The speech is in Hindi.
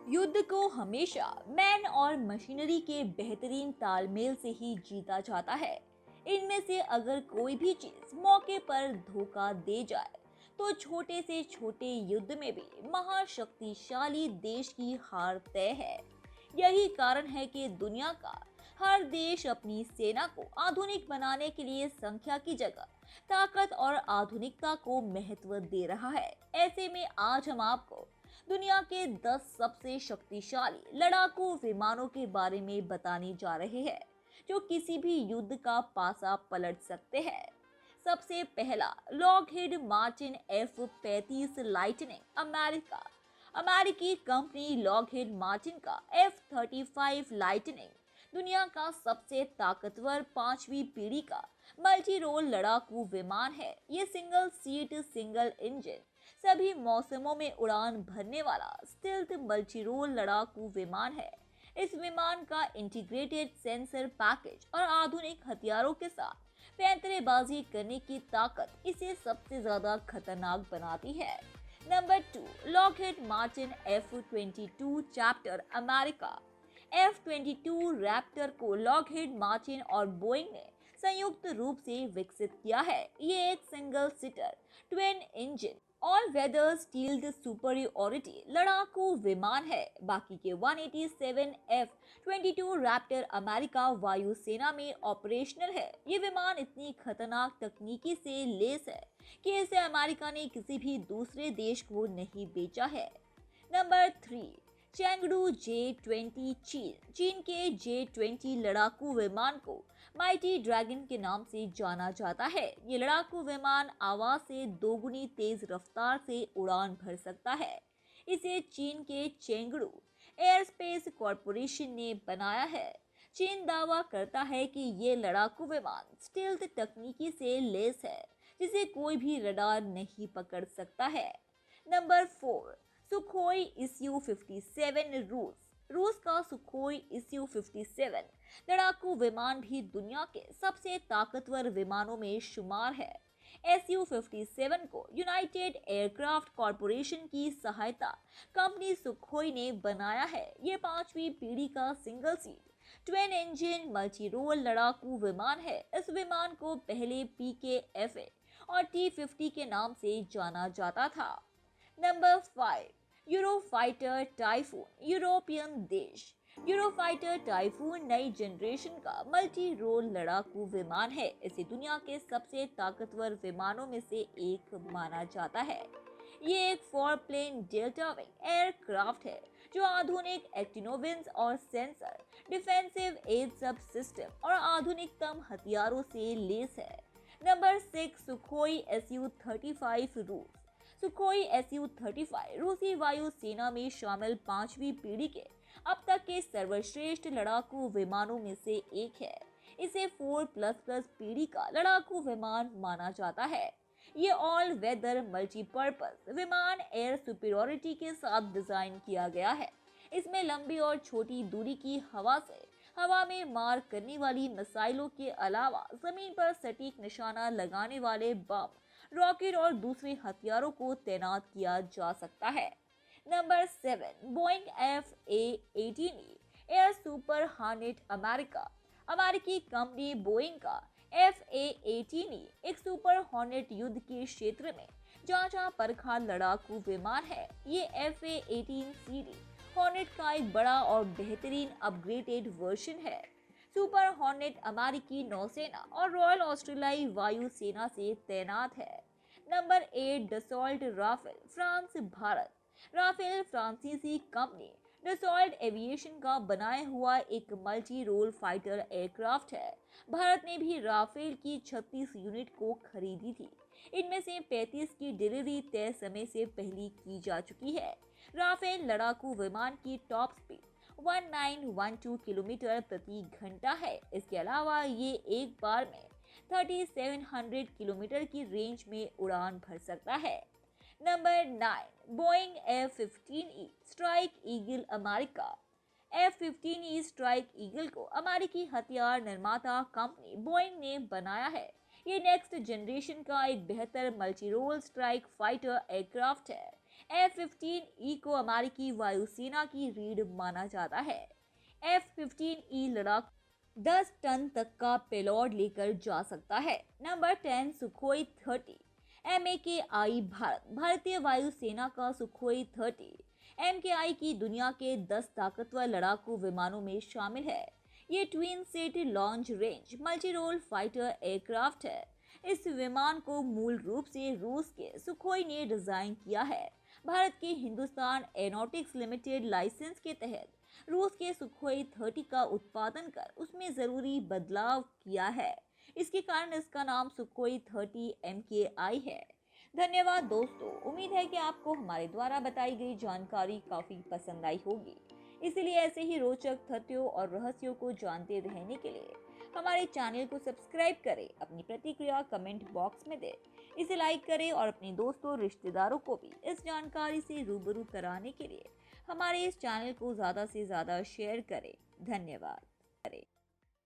युद्ध को हमेशा मैन और मशीनरी के बेहतरीन तालमेल से ही जीता जाता है। इनमें से अगर कोई भी चीज मौके पर धोखा दे जाए तो छोटे से छोटे युद्ध में भी महाशक्तिशाली देश की हार तय है। यही कारण है कि दुनिया का हर देश अपनी सेना को आधुनिक बनाने के लिए संख्या की जगह ताकत और आधुनिकता को महत्व दे रहा है। ऐसे में आज हम आपको दुनिया के 10 सबसे शक्तिशाली लड़ाकू विमानों के बारे में बताने जा रहे हैं जो किसी भी युद्ध का पासा पलट सकते हैं। सबसे पहला Lockheed Martin F-35 lightning America. अमेरिकी कंपनी लॉकहीड मार्टिन का F-35 लाइटनिंग दुनिया का सबसे ताकतवर पांचवी पीढ़ी का मल्टी रोल लड़ाकू विमान है। ये सिंगल सीट सिंगल इंजन सभी मौसमों में उड़ान भरने वाला स्टिल्थ मल्टी रोल लड़ाकू विमान है। इस विमान का इंटीग्रेटेड सेंसर पैकेज और आधुनिक हथियारों के साथ पैंतरेबाजी करने की ताकत इसे सबसे ज्यादा खतरनाक बनाती है। नंबर 2 लॉकहीड मार्टिन F-22 चैप्टर अमेरिका। F-22 रैप्टर को लॉकहीड मार्टिन और बोइंग ने संयुक्त रूप से विकसित किया है। ये एक single seater twin engine all weather stealth superiority लड़ाकू विमान है। बाकी के 187 F-22 रैप्टर अमेरिका वायुसेना में ऑपरेशनल है। ये विमान इतनी खतरनाक तकनीकी से लैस है कि इसे अमेरिका ने किसी भी दूसरे देश को नहीं बेचा है। नंबर 3 चेंगडू J-20 चीन के J-20 लड़ाकू विमान को माइटी ड्रैगन के नाम से जाना जाता है। ये लड़ाकू विमान आवाज से दोगुनी तेज रफ्तार से उड़ान भर सकता है। इसे चीन के चेंगडू एयरस्पेस कॉरपोरेशन ने बनाया है। चीन दावा करता है कि ये लड़ाकू विमान स्टील्थ तकनीकी से लैस है जिसे कोई भी रडार नहीं पकड़ सकता है। नंबर 4 सुखोई Su-57 रूस का सुखोई Su-57 लड़ाकू विमान भी दुनिया के सबसे ताकतवर विमानों में शुमार है। Su-57 को यूनाइटेड एयरक्राफ्ट कॉरपोरेशन की सहायता कंपनी सुखोई ने बनाया है। ये पांचवी पीढ़ी का single seat twin engine multi role लड़ाकू विमान है। इस विमान को पहले PKFA और T-50 के नाम से जाना जाता था। नंबर 5 यूरोफाइटर टाइफून यूरोपियन देश। यूरोफाइटर टाइफून नई जनरेशन का मल्टी रोल लड़ाकू विमान है। इसे दुनिया के सबसे ताकतवर विमानों में से एक माना जाता है। ये एक 4 प्लेन डेल्टा विंग एयरक्राफ्ट है जो आधुनिक एक्टिनोविंस और सेंसर डिफेंसिव एड सब सिस्टम और आधुनिकतम हथियारों से लैस है। नंबर 6 सुखोई Su-35 रूस। सुखोई Su-35 रूसी वायु सेना में शामिल पांचवी पीढ़ी के अब तक के सर्वश्रेष्ठ लड़ाकू विमानों में से एक है। इसे 4++ पीढ़ी का लड़ाकू विमान माना जाता है। ये ऑल वेदर मल्टीपर्पज विमान एयर सुपीरियोरिटी के साथ डिजाइन किया गया है। इसमें लंबी और छोटी दूरी की हवा से हवा में मार करने वाली मिसाइलों के अलावा जमीन पर सटीक निशाना लगाने वाले बम रॉकेट और दूसरे हथियारों को तैनात किया जा सकता है। Number 7 Boeing FA-18E air super hornet America. अमेरिकी कंपनी बोइंग का FA-18E एक सुपर हॉर्नेट युद्ध के क्षेत्र में जांचा परखा लड़ाकू विमान है। ये FA-18CD हॉर्नेट का एक बड़ा और बेहतरीन अपग्रेडेड वर्जन है। सुपर हॉर्नेट अमेरिकी नौसेना और रॉयल ऑस्ट्रेलियाई वायु सेना से तैनात है। Number 8 Dassault Rafale France Bharat. Rafale फ्रांसीसी कंपनी डसॉल्ट एविएशन का बनाया हुआ एक मल्टी रोल फाइटर एयरक्राफ्ट है। भारत ने भी राफेल की 36 यूनिट को खरीदी थी। इनमें से 35 की डिलीवरी तय समय से पहले की जा चुकी है। राफेल लड़ाकू विमान की टॉप स्पीड 1912 किलोमीटर प्रति घंटा है। इसके अलावा ये एक बार में 3700 किलोमीटर की रेंज में उड़ान भर सकता है। Number 9 Boeing F-15E strike eagle America. F-15E strike eagle को अमेरिकी हथियार निर्माता कंपनी बोइंग ने बनाया है। ये नेक्स्ट जनरेशन का एक बेहतर multi role strike fighter aircraft है। F-15E को अमेरिकी वायुसेना की रीढ़ माना जाता है। F-15E लड़ाकू 10 टन तक का पेलोड लेकर जा सकता है। नंबर 10 सुखोई 30 MKI भारतीय वायुसेना का सुखोई 30 MKI की दुनिया के 10 ताकतवर लड़ाकू विमानों में शामिल है। ये twin seat long range multi role fighter aircraft है। इस विमान को मूल रूप से रूस के सुखोई ने डिजाइन किया है। भारत के हिंदुस्तान एरोनॉटिक्स लिमिटेड लाइसेंस के तहत रूस के सुखोई 30 का उत्पादन कर उसमें जरूरी बदलाव किया है। इसके कारण इसका नाम सुखोई 30 MKI है। धन्यवाद दोस्तों, उम्मीद है कि आपको हमारे द्वारा बताई गई जानकारी काफी पसंद आई होगी। इसीलिए ऐसे ही रोचक तथ्यों और रहस्यों को जानते रहने के लिए हमारे चैनल को सब्सक्राइब करें, अपनी प्रतिक्रिया कमेंट बॉक्स में दें, इसे लाइक करें और अपने दोस्तों रिश्तेदारों को भी इस जानकारी से रूबरू कराने के लिए हमारे इस चैनल को ज़्यादा से ज़्यादा शेयर करें। धन्यवाद।